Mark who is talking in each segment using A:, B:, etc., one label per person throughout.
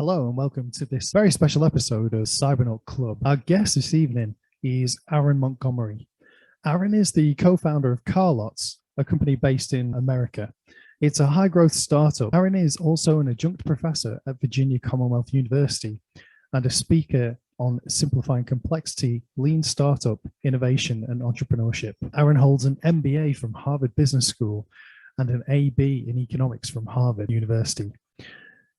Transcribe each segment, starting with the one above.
A: Hello and welcome to this very special episode of Cybernaut Club. Our guest this evening is Aaron Montgomery. Aaron is the co-founder of Carlots, a company based in America. It's a high-growth startup. Aaron is also an adjunct professor at Virginia Commonwealth University and a speaker on simplifying complexity, lean startup, innovation, and entrepreneurship. Aaron holds an MBA from Harvard Business School and an AB in economics from Harvard University.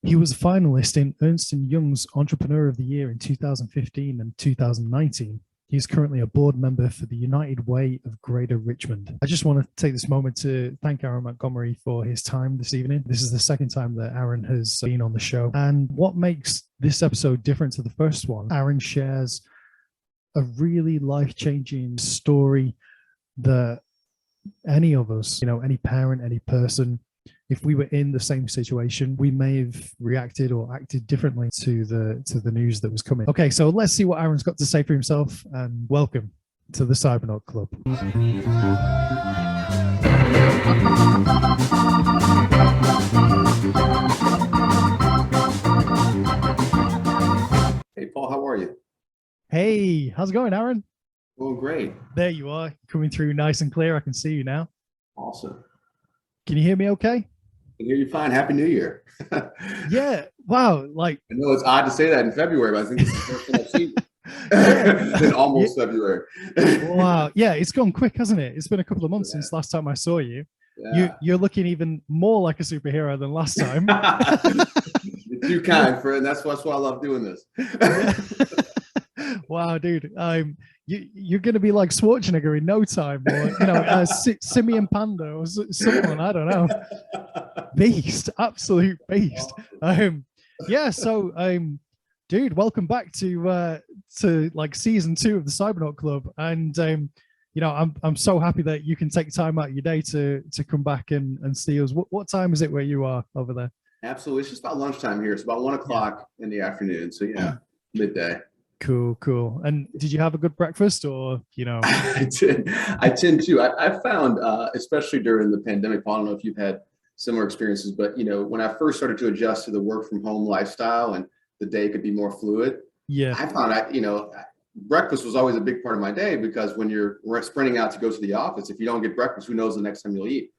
A: He was a finalist in Ernst & Young's Entrepreneur of the Year in 2015 and 2019. He is currently a board member for the United Way of Greater Richmond. I just want to take this moment to thank Aaron Montgomery for his time this evening. This is the second time that Aaron has been on the show. And what makes this episode different to the first one, Aaron shares a really life-changing story that any of us, any parent, any person, if we were in the same situation, we may have reacted or acted differently to the news that was coming. Okay, so let's see what Aaron's got to say for himself, and welcome to the Cybernaut Club.
B: Hey, Paul, how are you?
A: Hey, how's it going, Aaron?
B: Oh, great.
A: There you are, coming through nice and clear. I can see you now.
B: Awesome.
A: Can you hear me okay?
B: I hear you fine. Happy New Year.
A: Yeah. Wow.
B: I know it's odd to say that in February, but I think this is the first time I've seen in almost February.
A: Wow. Yeah, it's gone quick, hasn't it? It's been a couple of months since last time I saw you. Yeah. You're looking even more like a superhero than last time.
B: You're too kind for it, and that's why I love doing this.
A: Wow, dude. You're going to be like Schwarzenegger in no time, or Simeon Panda or someone. I don't know. Beast, absolute beast. Yeah. So, dude, welcome back to like season 2 of the Cybernaut Club, and I'm so happy that you can take time out of your day to come back and see us. What time is it where you are over there?
B: Absolutely, it's just about lunchtime here. It's about 1 o'clock in the afternoon. So yeah, midday.
A: Cool. And did you have a good breakfast, or
B: I tend to. I found, especially during the pandemic, I don't know if you've had similar experiences, but when I first started to adjust to the work from home lifestyle and the day could be more fluid, I found breakfast was always a big part of my day, because when you're sprinting out to go to the office, if you don't get breakfast, who knows the next time you'll eat.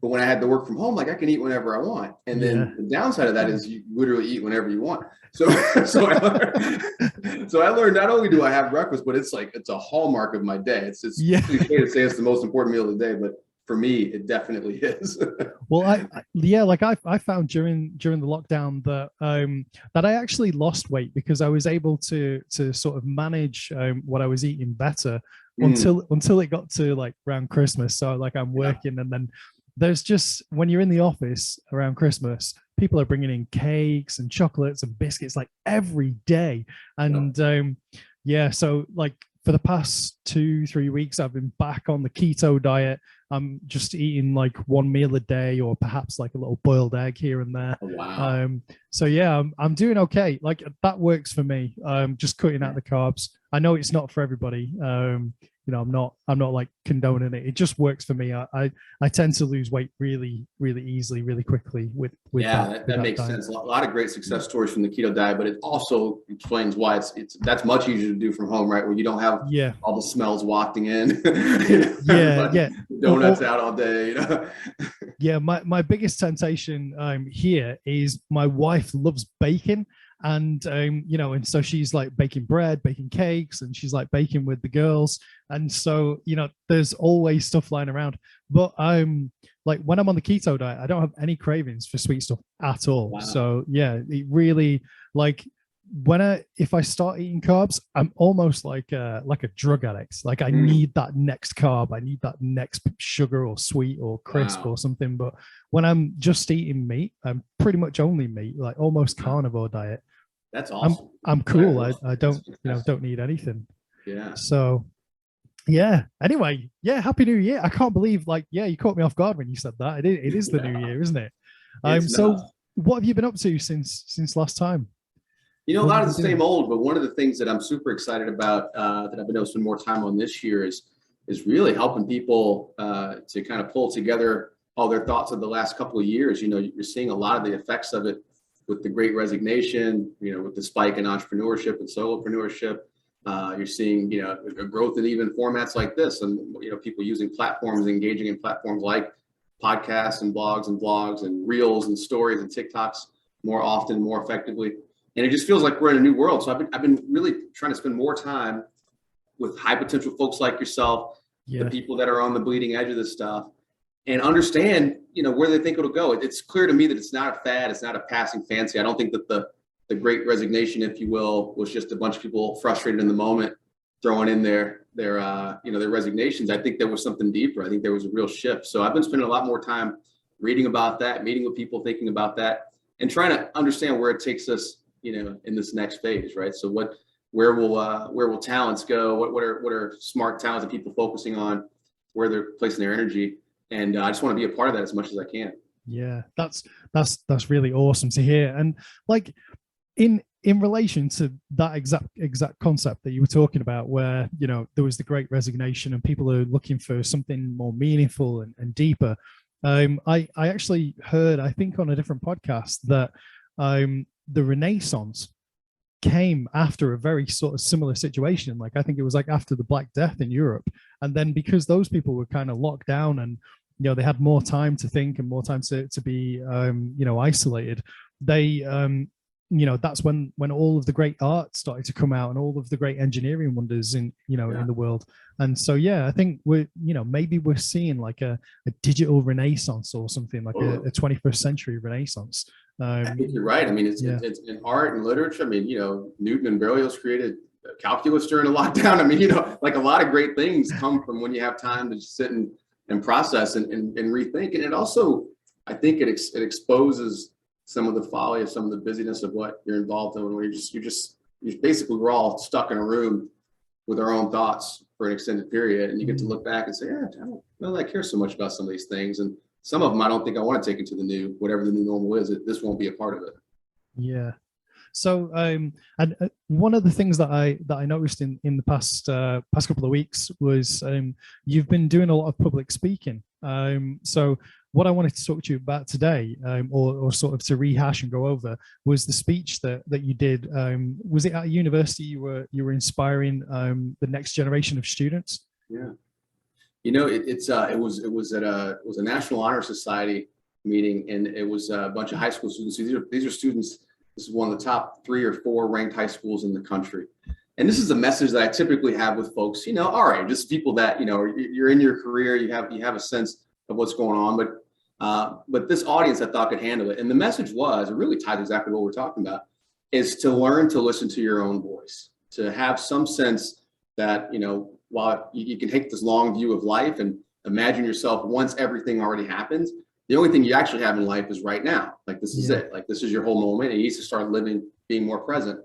B: But when I had to work from home, I can eat whenever I want. And then the downside of that is you literally eat whenever you want. So I learned not only do I have breakfast, but it's a hallmark of my day. It's cliche to say it's the most important meal of the day, but for me, it definitely is.
A: Well, I found during the lockdown that that I actually lost weight, because I was able to sort of manage what I was eating better until it got to like around Christmas. So like I'm working, and then there's just, when you're in the office around Christmas, people are bringing in cakes and chocolates and biscuits like every day. And so like for the past 2-3 weeks, I've been back on the keto diet. I'm just eating like one meal a day, or perhaps like a little boiled egg here and there.
B: Oh, wow.
A: So yeah, I'm doing okay. Like that works for me. Just cutting out the carbs. I know it's not for everybody. I'm not like condoning it. It just works for me. I tend to lose weight really, really easily, really quickly with
B: that makes sense. A lot of great success stories from the keto diet, but it also explains why that's much easier to do from home, right? Where you don't have all the smells wafting in. Donuts out all day.
A: Yeah, my biggest temptation here is my wife loves baking. And and so she's like baking bread, baking cakes, and she's like baking with the girls, and so there's always stuff lying around. But like when I'm on the keto diet, I don't have any cravings for sweet stuff at all. Wow. So yeah, it really, like if I start eating carbs, I'm almost like a drug addict. Like I need that next carb, I need that next sugar or sweet or crisp or something. But when I'm just eating meat, I'm pretty much only meat, like almost carnivore diet.
B: That's awesome.
A: I'm cool. I don't don't need anything.
B: Yeah.
A: So yeah. Anyway, yeah. Happy New Year. I can't believe you caught me off guard when you said that. It is the new year, isn't it? So what have you been up to since last time?
B: A lot of the same old, but one of the things that I'm super excited about that I've been able to spend more time on this year is really helping people to kind of pull together all their thoughts of the last couple of years. You're seeing a lot of the effects of it with the Great Resignation, with the spike in entrepreneurship and solopreneurship. You're seeing, a growth in even formats like this, and people using platforms, engaging in platforms like podcasts and blogs and vlogs and reels and stories and TikToks more often, more effectively. And it just feels like we're in a new world. So I've been really trying to spend more time with high potential folks like yourself, the people that are on the bleeding edge of this stuff, and understand, where they think it'll go. It's clear to me that it's not a fad. It's not a passing fancy. I don't think that the Great Resignation, if you will, was just a bunch of people frustrated in the moment throwing in their resignations. I think there was something deeper. I think there was a real shift. So I've been spending a lot more time reading about that, meeting with people, thinking about that, and trying to understand where it takes us, in this next phase, right? So where will talents go? What are smart talents and people focusing on, where they're placing their energy? And I just want to be a part of that as much as I can.
A: Yeah, that's really awesome to hear. And like in relation to that exact concept that you were talking about, where there was the Great Resignation and people are looking for something more meaningful and deeper. I actually heard, I think on a different podcast, that the Renaissance came after a very sort of similar situation. Like I think it was like after the Black Death in Europe, and then because those people were kind of locked down and they had more time to think and more time to be isolated, they that's when all of the great art started to come out and all of the great engineering wonders in in the world. And so I think we're maybe we're seeing like a digital renaissance or something, like a 21st century renaissance.
B: I think you're right. I mean, it's in art and literature. I mean, Newton and Berlioz created calculus during a lockdown. I mean, like a lot of great things come from when you have time to just sit and process and rethink. And it also, I think it exposes some of the folly of some of the busyness of what you're involved in, where you're basically, we're all stuck in a room with our own thoughts for an extended period. And you get to look back and say, I don't know that I care so much about some of these things. And some of them I don't think I want to take into whatever the new normal is. This won't be a part of it.
A: Yeah. So, and one of the things that I noticed in the past couple of weeks was you've been doing a lot of public speaking. So what I wanted to talk to you about today, or sort of to rehash and go over, was the speech that you did. Was it at a university you were inspiring the next generation of students?
B: Yeah. It was a National Honor Society meeting, and it was a bunch of high school students. These are students. This is one of the top 3 or 4 ranked high schools in the country. And this is a message that I typically have with folks, all right, just people that, you're in your career, you have a sense of what's going on, but this audience I thought could handle it. And the message was, it really ties exactly what we're talking about, is to learn to listen to your own voice, to have some sense that, while you can take this long view of life and imagine yourself once everything already happens, the only thing you actually have in life is right now. Like, this is it. Like, this is your whole moment, and you need to start living, being more present.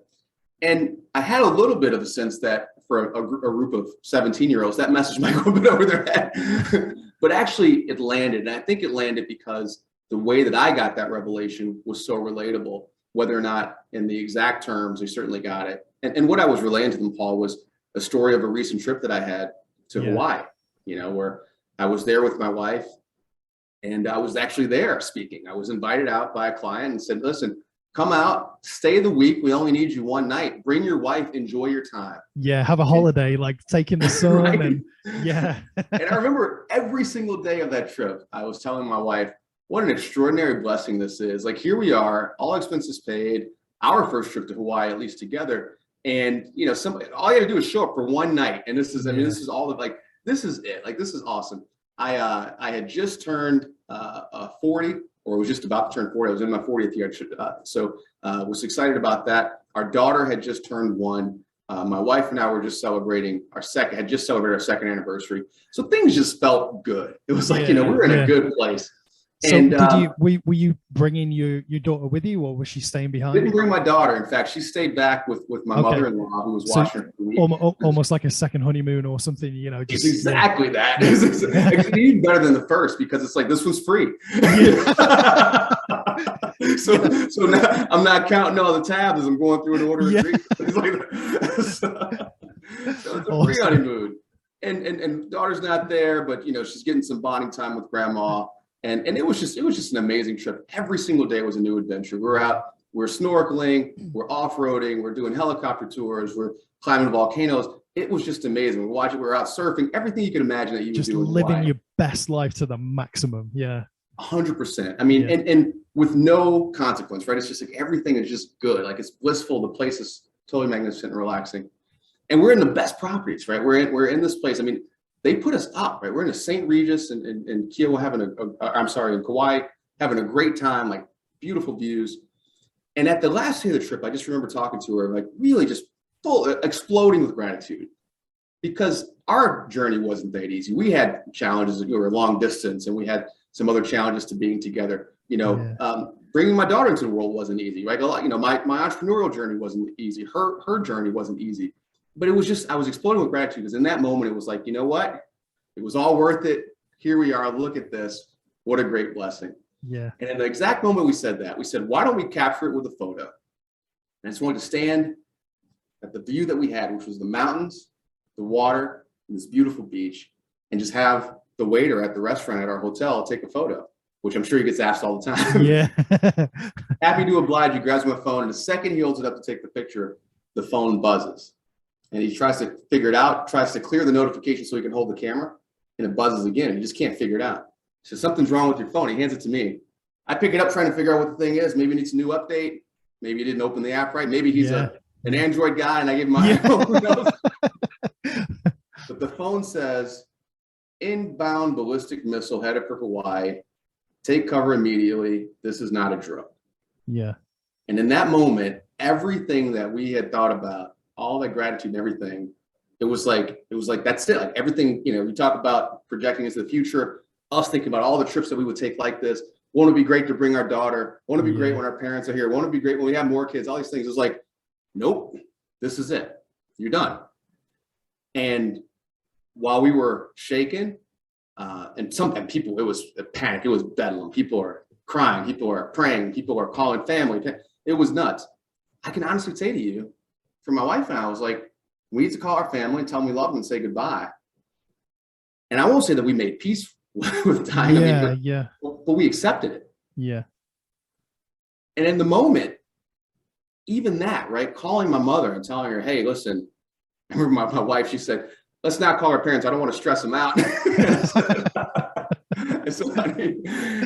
B: And I had a little bit of a sense that for a group of 17-year-olds, that message might go a bit over their head. But actually, it landed. And I think it landed because the way that I got that revelation was so relatable, whether or not in the exact terms, they certainly got it. And what I was relaying to them, Paul, was a story of a recent trip that I had to Hawaii, where I was there with my wife. And I was actually there speaking. I was invited out by a client and said, listen, come out, stay the week. We only need you one night. Bring your wife, enjoy your time.
A: Yeah, have a holiday, like taking the sun.
B: Right?
A: And
B: And I remember every single day of that trip, I was telling my wife, what an extraordinary blessing this is. Like, here we are, all expenses paid, our first trip to Hawaii, at least together. And, all you got to do is show up for one night. And this is, this is all of, like, this is it. Like, this is awesome. I had just turned 40, or was just about to turn 40. I was in my 40th year. So was excited about that. Our daughter had just turned 1. My wife and I were just celebrating our second anniversary. So things just felt good. It was like, we were in a good place.
A: So and, were you bringing your daughter with you, or was she staying behind?
B: Didn't bring my daughter. In fact, she stayed back with my mother-in-law, who was watching her for the week.
A: Almost like a second honeymoon or something,
B: It's exactly that. It's even better than the first, because it's like, this was free. So now I'm not counting all the tabs as I'm going through an order of treatment. It's like, so it's a free honeymoon. And daughter's not there, but she's getting some bonding time with grandma. And it was just an amazing trip. Every single day was a new adventure. We were out we're snorkeling, we're off-roading, we're doing helicopter tours, we're climbing volcanoes. It was just amazing. We're watching, we're out surfing, everything you can imagine that you
A: Just
B: would do in
A: living
B: Hawaii.
A: your best life to the maximum. Yeah.
B: 100%. I mean,
A: Yeah.
B: and with no consequence, right? It's just like everything is just good. Like it's blissful. The place is totally magnificent and relaxing. And we're in the best properties, right? We're in this place. I mean, they put us up, right? We're in the St. Regis and Kiowa having in Kauai, having a great time, like beautiful views. And at the last day of the trip, I just remember talking to her, like really just exploding with gratitude, because our journey wasn't that easy. We had challenges. We were long distance, and we had some other challenges to being together. Bringing my daughter into the world wasn't easy, right? A lot, my entrepreneurial journey wasn't easy. Her journey wasn't easy, but it was just, I was exploding with gratitude, because in that moment, it was like, you know what? It was all worth it. Here we are. Look at this. What a great blessing.
A: Yeah.
B: And in the exact moment we said that, we said, why don't we capture it with a photo? And I just wanted to stand at the view that we had, which was the mountains, the water, and this beautiful beach, and just have the waiter at the restaurant at our hotel take a photo, which I'm sure he gets asked all the time.
A: Yeah.
B: Happy to oblige. He grabs my phone, and the second he holds it up to take the picture, the phone buzzes. And he tries to figure it out, tries to clear the notification so he can hold the camera, and it buzzes again, and he just can't figure it out. So something's wrong with your phone. He hands it to me. I pick it up trying to figure out what the thing is. Maybe it needs a new update. Maybe he didn't open the app right. Maybe he's an Android guy, and I gave him my iPhone. Who knows? But the phone says, inbound ballistic missile headed for Hawaii. Take cover immediately. This is not a drill.
A: Yeah.
B: And in that moment, everything that we had thought about, all that gratitude and everything, it was like, that's it. Like everything, we talk about projecting into the future, us thinking about all the trips that we would take like this. Want to be great to bring our daughter. Want to be great when our parents are here. Want to be great when we have more kids. All these things. It's like, nope, this is it. You're done. And while we were shaken, and people, it was a panic. It was bedlam. People are crying. People are praying. People are calling family. It was nuts. I can honestly say to you, for my wife and I, was like, we need to call our family and tell them we love them and say goodbye. And I won't say that we made peace with dying. But we accepted it.
A: Yeah.
B: And in the moment, even that, right? Calling my mother and telling her, hey, listen, I remember my wife, she said, let's not call our parents. I don't want to stress them out. So,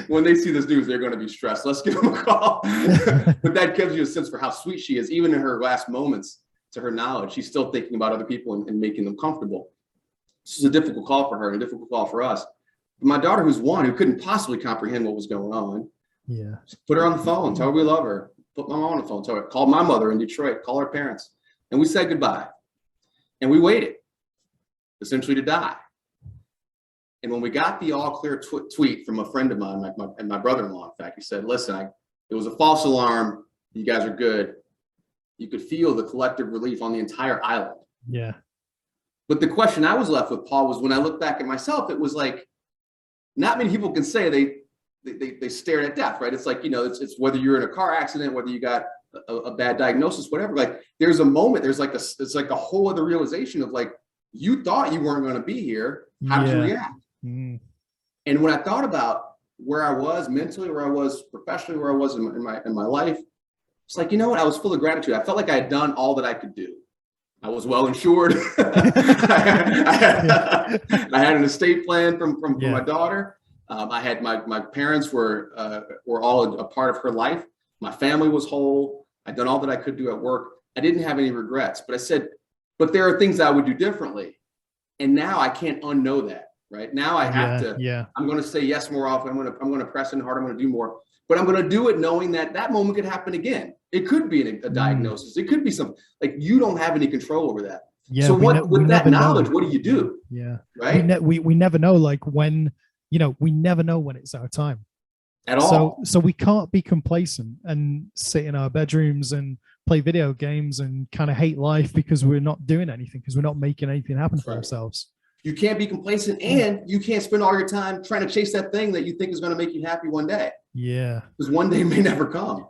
B: when they see this news, they're going to be stressed. Let's give them a call. But that gives you a sense for how sweet she is. Even in her last moments, to her knowledge, she's still thinking about other people and making them comfortable. This is a difficult call for her and a difficult call for us. But my daughter, who's one, who couldn't possibly comprehend what was going on, put her on the phone, tell her we love her, put my mom on the phone, tell her, call my mother in Detroit, call her parents. And we said goodbye. And we waited, essentially, to die. And when we got the all clear tweet from a friend of mine, my brother-in-law, in fact, he said, listen, it was a false alarm. You guys are good. You could feel the collective relief on the entire island.
A: Yeah.
B: But the question I was left with, Paul, was when I look back at myself, it was like, not many people can say they stared at death, right? It's like, it's whether you're in a car accident, whether you got a bad diagnosis, whatever, like there's a moment, it's like a whole other realization of like, you thought you weren't going to be here. How did you react? Mm. And when I thought about where I was mentally, where I was professionally, where I was in my life, it's like, you know what? I was full of gratitude. I felt like I had done all that I could do. I was well insured. I had an estate plan from my daughter. I had my parents were all a part of her life. My family was whole. I'd done all that I could do at work. I didn't have any regrets, but I said, but there are things I would do differently. And now I can't unknow that, right? Now I have to, I'm going to say yes more often. I'm going to press in hard. I'm going to do more, but I'm going to do it knowing that moment could happen again. It could be a diagnosis. It could be something like you don't have any control over that. Yeah. So with that knowledge, what do you do?
A: Yeah.
B: Right.
A: We never know, like when, we never know when it's our time.
B: At all.
A: So we can't be complacent and sit in our bedrooms and play video games and kind of hate life because we're not doing anything, because we're not making anything happen for ourselves.
B: You can't be complacent, and you can't spend all your time trying to chase that thing that you think is going to make you happy one day.
A: Yeah.
B: Because one day may never come.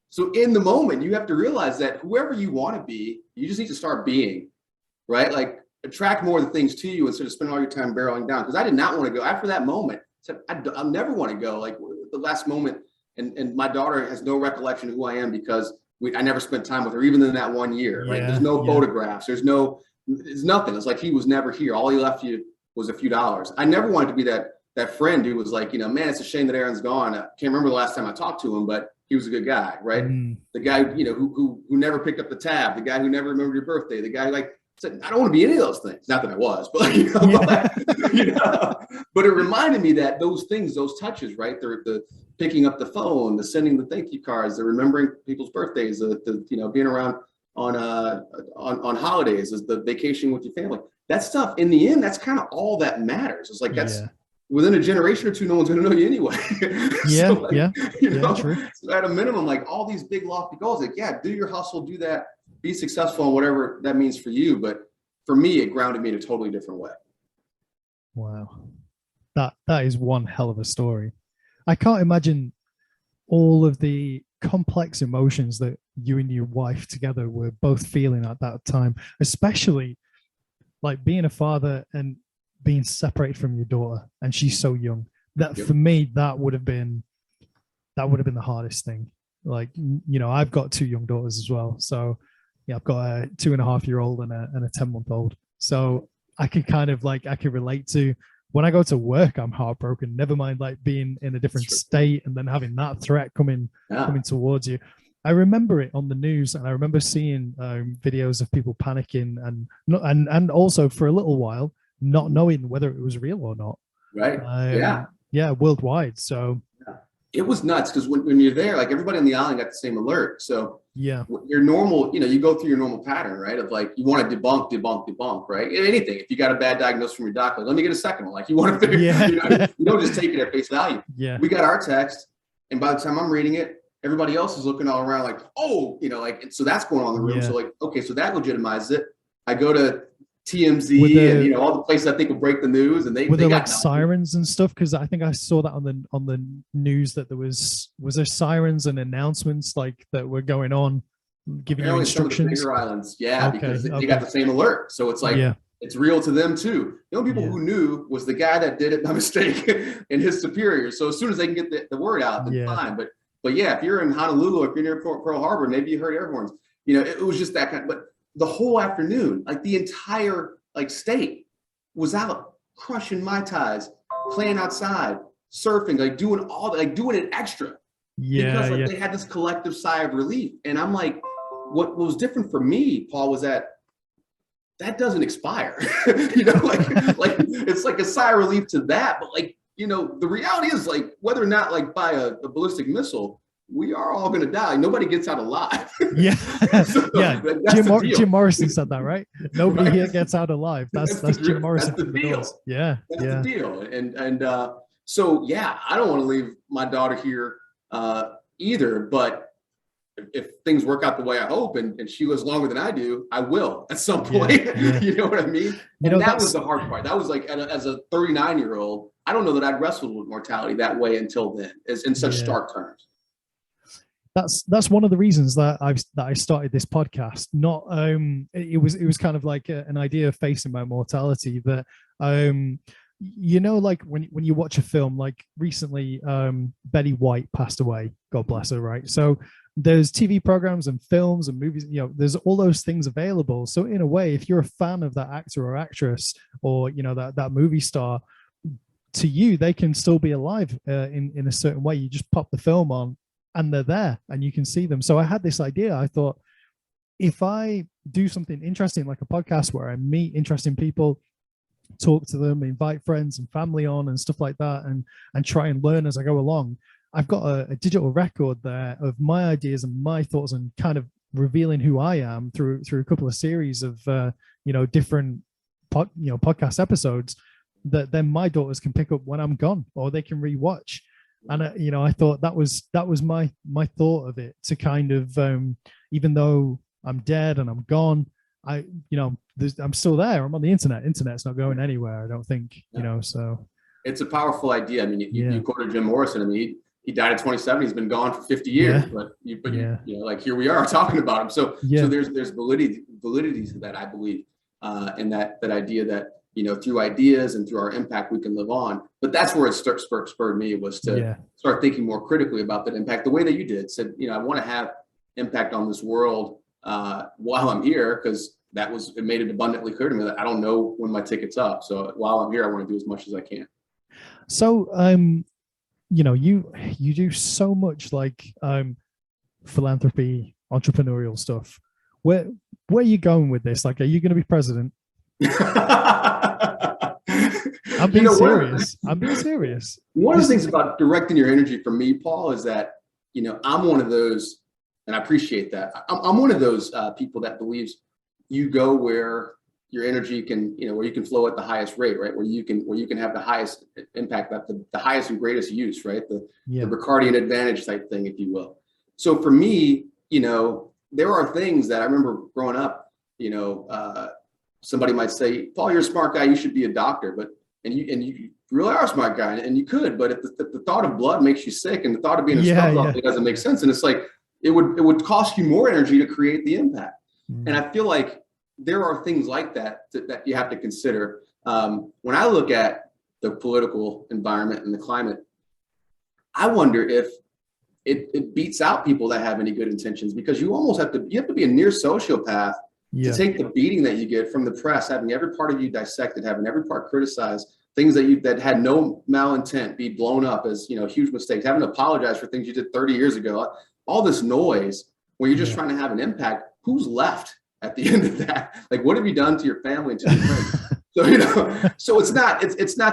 B: So in the moment, you have to realize that whoever you want to be, you just need to start being, right? Like attract more of the things to you instead of spending all your time barreling down. Because I did not want to go after that moment. I'll never want to go. Like the last moment and my daughter has no recollection of who I am because I never spent time with her, even in that 1 year, right? There's no photographs. There's nothing. It's like he was never here. All he left you was a few dollars. I never wanted to be that friend who was like, man, it's a shame that Aaron's gone. I can't remember the last time I talked to him, but he was a good guy, right? The guy, who never picked up the tab, the guy who never remembered your birthday, the guy who said, I don't want to be any of those things. Not that I was, but but it reminded me that those things, those touches, right? The picking up the phone, the sending the thank you cards, the remembering people's birthdays, the being around on holidays, the vacation with your family. That stuff, in the end, that's kind of all that matters. It's like that's within a generation or two, no one's going to know you anyway.
A: True.
B: So at a minimum, like all these big lofty goals, like do your hustle, do that, be successful in whatever that means for you. But for me, it grounded me in a totally different way.
A: Wow, that is one hell of a story. I can't imagine all of the complex emotions that you and your wife together were both feeling at that time, especially like being a father and being separated from your daughter, and she's so young. That for me, that would have been the hardest thing. Like, I've got 2 young daughters as well. So I've got a 2.5-year-old and a 10-month-old. So I can kind of I can relate to when I go to work, I'm heartbroken. Never mind like being in a different state and then having that threat coming towards you. I remember it on the news, and I remember seeing videos of people panicking and also for a little while not knowing whether it was real or not.
B: Right.
A: Worldwide. So
B: it was nuts because when you're there, like everybody on the island got the same alert. So your normal, you go through your normal pattern, right? Of like, you want to debunk, right? Anything. If you got a bad diagnosis from your doctor, let me get a second one. Like you want to figure, you don't just take it at face value.
A: Yeah.
B: We got our text, and by the time I'm reading it, everybody else is looking all around like, oh, so that's going on in the room. So like, okay, so that legitimizes it. I go to TMZ and all the places I think will break the news, and they
A: got
B: like
A: sirens and stuff, because I think I saw that on the news that there was there sirens and announcements like that were going on, giving you instructions.
B: Some of the bigger islands, because they got the same alert, so it's like it's real to them too. The only people who knew was the guy that did it by mistake and his superiors. So as soon as they can get the word out, then fine. But if you're in Honolulu, if you're near Pearl Harbor, maybe you heard air horns. It was just that kind of. But the whole afternoon, like the entire state was out crushing Mai Tais, playing outside, surfing, like doing it extra. Because they had this collective sigh of relief. And I'm like, what was different for me, Paul, was that doesn't expire. like it's like a sigh of relief to that. But the reality is whether or not by a ballistic missile, we are all going to die. Nobody gets out alive.
A: Jim Morrison said that, right? Nobody here gets out alive. That's Jim Morrison.
B: That's the deal.
A: That's
B: the deal. And so I don't want to leave my daughter here either. But if things work out the way I hope, and she lives longer than I do, I will at some point. You know what I mean? And that was the hard part. That was as a 39-year-old, I don't know that I'd wrestled with mortality that way until then, as in such stark terms.
A: That's one of the reasons that I started this podcast. Not it was kind of like an idea of facing my mortality. That when you watch a film, like recently Betty White passed away, God bless her, right? So there's TV programs and films and movies, there's all those things available. So in a way, if you're a fan of that actor or actress, or that movie star, to you they can still be alive in a certain way. You just pop the film on and they're there and you can see them. So I had this idea. I thought, if I do something interesting like a podcast where I meet interesting people, talk to them, invite friends and family on and stuff like that, and try and learn as I go along, I've got a digital record there of my ideas and my thoughts, and kind of revealing who I am through a couple of series of different podcast episodes that then my daughters can pick up when I'm gone, or they can rewatch. And I thought that was my thought of it, to kind of even though I'm dead and I'm gone, I'm still there. I'm on the internet. Internet's not going anywhere, I don't think. So
B: it's a powerful idea. I mean, you quoted Jim Morrison. I mean, he died at 27. He's been gone for 50 years, but here we are talking about him. So there's validity to that, I believe, and that idea that through ideas and through our impact, we can live on. But that's where it spurred me, was to start thinking more critically about that impact, the way that you did. Said, I want to have impact on this world while I'm here, because it made it abundantly clear to me that I don't know when my ticket's up. So while I'm here, I want to do as much as I can.
A: So, you do so much like philanthropy, entrepreneurial stuff. Where are you going with this? Like, are you going to be president? I'm being serious. I'm being serious.
B: One of the things about directing your energy for me, Paul, is that, I'm one of those, and I appreciate that. I'm one of those people that believes you go where your energy can, where you can flow at the highest rate, right? Where you can have the highest impact, the highest and greatest use, right? The Ricardian advantage type thing, if you will. So for me, there are things that I remember growing up, somebody might say, Paul, you're a smart guy, you should be a doctor, and you really are a smart guy, and you could, but if the thought of blood makes you sick, and the thought of being a struggle, it doesn't make sense. And it's like, it would cost you more energy to create the impact. And I feel like there are things like that you have to consider. When I look at the political environment and the climate, I wonder if it beats out people that have any good intentions, because you have to be a near sociopath to take the beating that you get from the press, having every part of you dissected, having every part criticized, things that had no malintent be blown up as huge mistakes, having to apologize for things you did 30 years ago, all this noise when you're just trying to have an impact. Who's left at the end of that? Like, what have you done to your family and to your friends? So it's not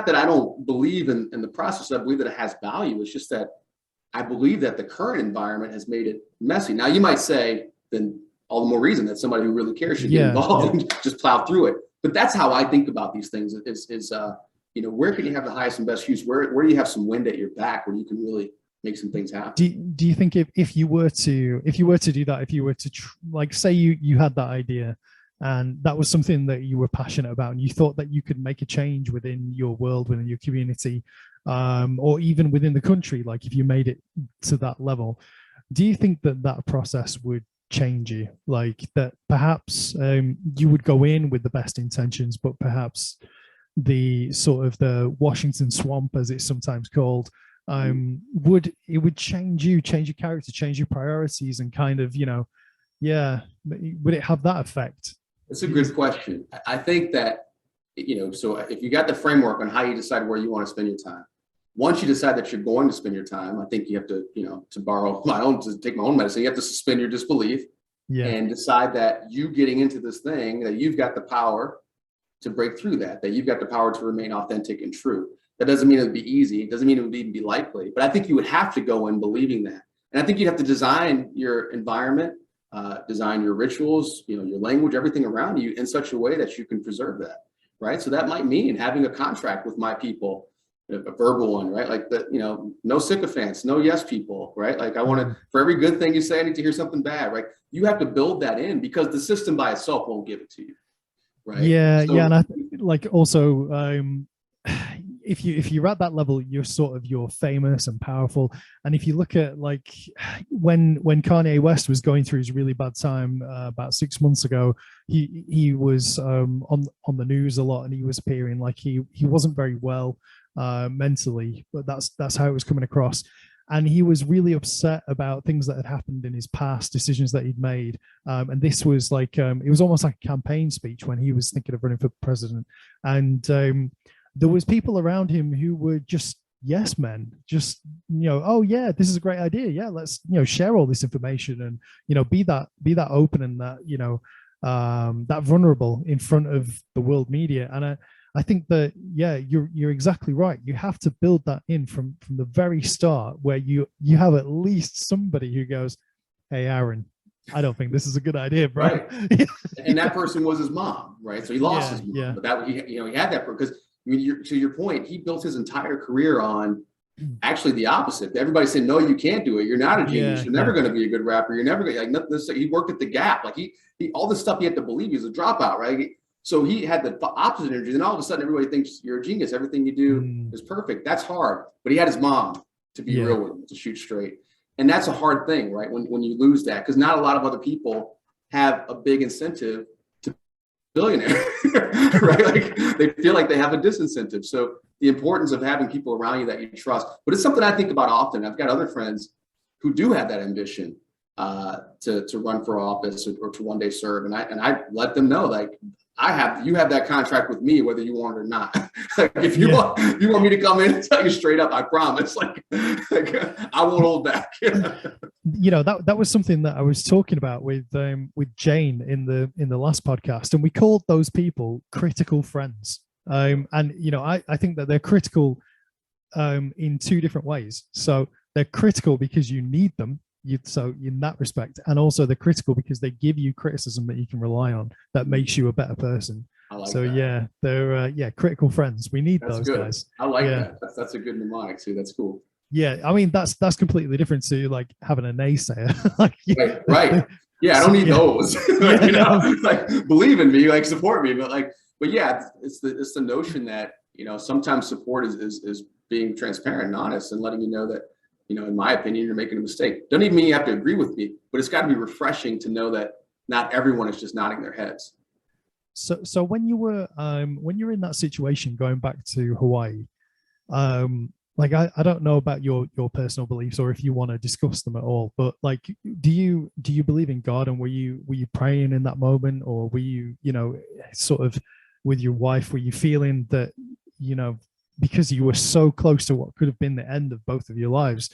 B: that I don't believe in the process. I believe that it has value. It's just that I believe that the current environment has made it messy. Now, you might say, then all the more reason that somebody who really cares should get involved and just plow through it. But that's how I think about these things. Is where can you have the highest and best use? Where do you have some wind at your back where you can really make some things happen?
A: Do you think if you were to do that, if you were to say you had that idea and that was something that you were passionate about, and you thought that you could make a change within your world, within your community, or even within the country, like if you made it to that level, do you think that process would change you? Like that perhaps you would go in with the best intentions, but perhaps the sort of the Washington swamp, as it's sometimes called, would change you, change your character, change your priorities, and kind of, would it have that effect?
B: It's a good question. I think that, so if you got the framework on how you decide where you want to spend your time, once you decide that you're going to spend your time, I think you have to, to take my own medicine, you have to suspend your disbelief and decide that you getting into this thing, that you've got the power to break through that you've got the power to remain authentic and true. That doesn't mean it would be easy. It doesn't mean it would even be likely, but I think you would have to go in believing that. And I think you'd have to design your environment, design your rituals, your language, everything around you in such a way that you can preserve that, right? So that might mean having a contract with my people, a verbal one, right? Like that, no sycophants, no yes people, right? Like for every good thing you say, I need to hear something bad, right? You have to build that in, because the system by itself won't give it to you, right?
A: And I think also, if you're at that level, you're famous and powerful. And if you look at like when Kanye West was going through his really bad time about 6 months ago, he was on the news a lot, and he was appearing like he wasn't very well mentally, but that's how it was coming across. And he was really upset about things that had happened in his past, decisions that he'd made. And this was like, it was almost like a campaign speech when he was thinking of running for president. And there was people around him who were just yes men, just, oh yeah, this is a great idea. Yeah, let's, share all this information and, be that open and that, that vulnerable in front of the world media. And I think that, you're exactly right. You have to build that in from the very start, where you have at least somebody who goes, hey, Aaron, I don't think this is a good idea, bro.
B: Right. And that person was his mom, right? So he lost his mom, but that, he had that, because to your point, he built his entire career on actually the opposite. Everybody said, no, you can't do it. You're not a genius. You're never going to be a good rapper. You're never going to, like, nothing. He worked at the Gap. Like he all this stuff he had to believe he was a dropout, right? So he had the opposite energy. And all of a sudden, everybody thinks you're a genius. Everything you do is perfect. That's hard. But he had his mom to be real with him, to shoot straight. And that's a hard thing, right? When you lose that, because not a lot of other people have a big incentive to billionaire, right? Like they feel like they have a disincentive. So the importance of having people around you that you trust. But it's something I think about often. I've got other friends who do have that ambition to run for office or to one day serve, and I let them know, like, you have that contract with me whether you want it or not. Like if you want me to come in and tell you straight up, I promise. Like I won't hold back.
A: That was something that I was talking about with Jane in the last podcast, and we called those people critical friends. And I think that they're critical in two different ways. So they're critical because you need them. So in that respect, and also they're critical because they give you criticism that you can rely on that makes you a better person. That. They're critical friends. We need those guys.
B: I like that. That's a good mnemonic too. That's cool.
A: Yeah, I mean that's completely different to like having a naysayer. Like,
B: right. Yeah, I don't need those. Like believe in me, like support me, but yeah, it's the notion that sometimes support is being transparent and honest and letting you know that. In my opinion, you're making a mistake. Don't even mean you have to agree with me, but it's got to be refreshing to know that not everyone is just nodding their heads.
A: So when you were in that situation, going back to Hawaii, like I don't know about your personal beliefs or if you want to discuss them at all, but like, do you believe in God, and were you praying in that moment, or were you sort of with your wife, were you feeling that because you were so close to what could have been the end of both of your lives,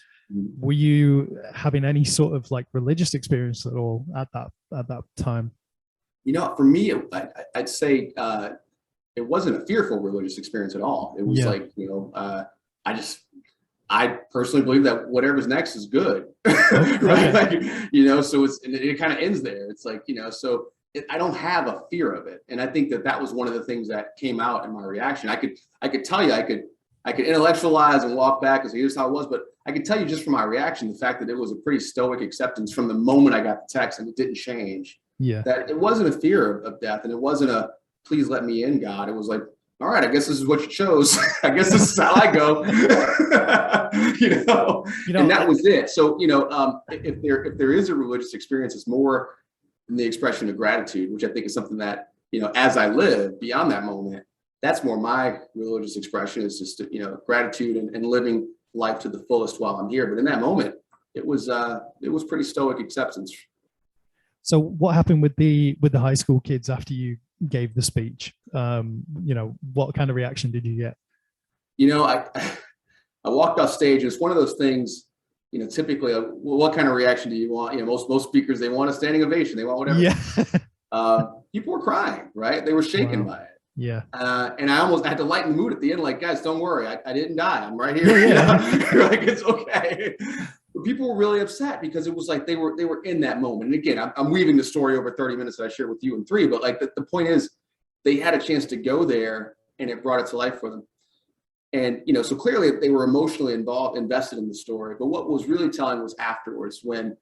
A: were you having any sort of like religious experience at all at that time?
B: For me, I'd say it wasn't a fearful religious experience at all. It was like, I personally believe that whatever's next is good, right? Like, so it kind of ends there. It's like, so I don't have a fear of it. And I think that was one of the things that came out in my reaction. I could tell you, I could intellectualize and walk back and say, here's how it was. But I could tell you just from my reaction, the fact that it was a pretty stoic acceptance from the moment I got the text and it didn't change. Yeah. That it wasn't a fear of death, and it wasn't a please let me in, God. It was like, all right, I guess this is what you chose. I guess this is how I go. And that was it. So, if there is a religious experience, it's more the expression of gratitude, which I think is something that, as I live beyond that moment, that's more my religious expression, is just, gratitude and living life to the fullest while I'm here. But in that moment, it was pretty stoic acceptance.
A: So what happened with the high school kids after you gave the speech? What kind of reaction did you get? I walked off stage, and it's one of those things, typically, what kind of reaction do you want? Most speakers, they want a standing ovation. They want whatever. Yeah. People were crying, right? They were shaken by it. Yeah. And I almost had to lighten the mood at the end. Like, guys, don't worry. I didn't die. I'm right here. Yeah. Like, it's okay. But people were really upset because it was like they were in that moment. And again, I'm weaving the story over 30 minutes that I shared with you in 3. But like the point is, they had a chance to go there, and it brought it to life for them. And, so clearly they were emotionally invested in the story. But what was really telling was afterwards, when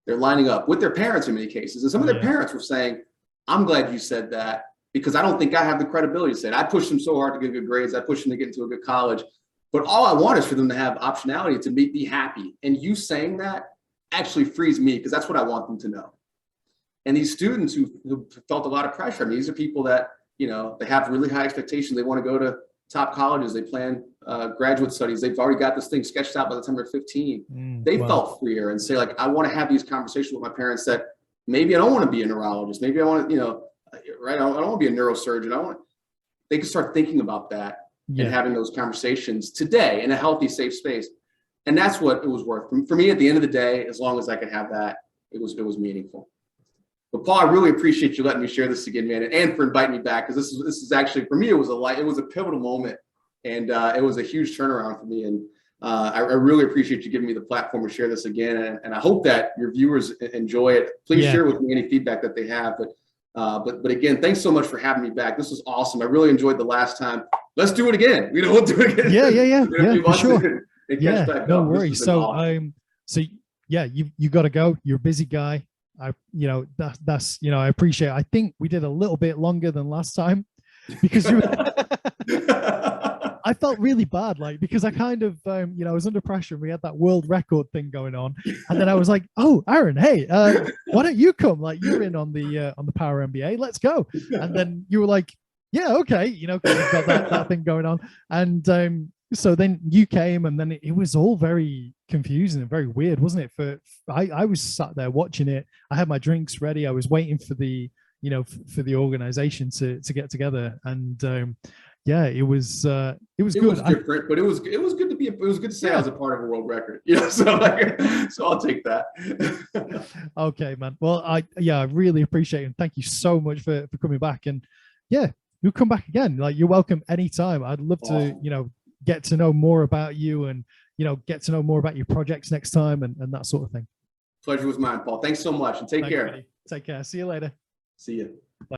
A: they're lining up with their parents in many cases. And some of their parents were saying, I'm glad you said that, because I don't think I have the credibility to say it. I pushed them so hard to get good grades. I pushed them to get into a good college. But all I want is for them to have optionality to be happy. And you saying that actually frees me, because that's what I want them to know. And these students who felt a lot of pressure, I mean, these are people that, they have really high expectations. They want to go to top colleges. They plan graduate studies. They've already got this thing sketched out by the time they're 15. They felt freer and say, like, I want to have these conversations with my parents that maybe I don't want to be a neurologist. Maybe I want to, right? I don't want to be a neurosurgeon. They can start thinking about that and having those conversations today in a healthy, safe space. And that's what it was worth. For me, at the end of the day, as long as I could have that, it was meaningful. But Paul, I really appreciate you letting me share this again, man, and for inviting me back, because this is actually, for me, it was a pivotal moment, and it was a huge turnaround for me. And I really appreciate you giving me the platform to share this again, and I hope that your viewers enjoy it. Please share with me any feedback that they have. But again, thanks so much for having me back. This was awesome. I really enjoyed the last time. Let's do it again. We'll do it again. Yeah, for sure. No worries. So awesome. You got to go. You're a busy guy. That's I appreciate it. I think we did a little bit longer than last time, because I I felt really bad, like, because I kind of, I was under pressure and we had that world record thing going on. And then I was like, oh, Aaron, hey, why don't you come? Like, you're in on the Power MBA, let's go. And then you were like, yeah, okay, because you've got that thing going on. And so then you came, and then it was all very confusing and very weird, wasn't it? I was sat there watching it. I had my drinks ready. I was waiting for the organization to get together. And yeah, it was good.
B: It was different, but it was good to it was good to say I was a part of a world record. So I'll take that.
A: Okay, man. Well, I really appreciate it, and thank you so much for coming back. And yeah, you'll come back again. Like, you're welcome anytime. I'd love to get to know more about you, and get to know more about your projects next time, and that sort of thing.
B: Pleasure was mine, Paul. Thanks so much, and take care.
A: Buddy. Take care. See you later.
B: See you. Bye.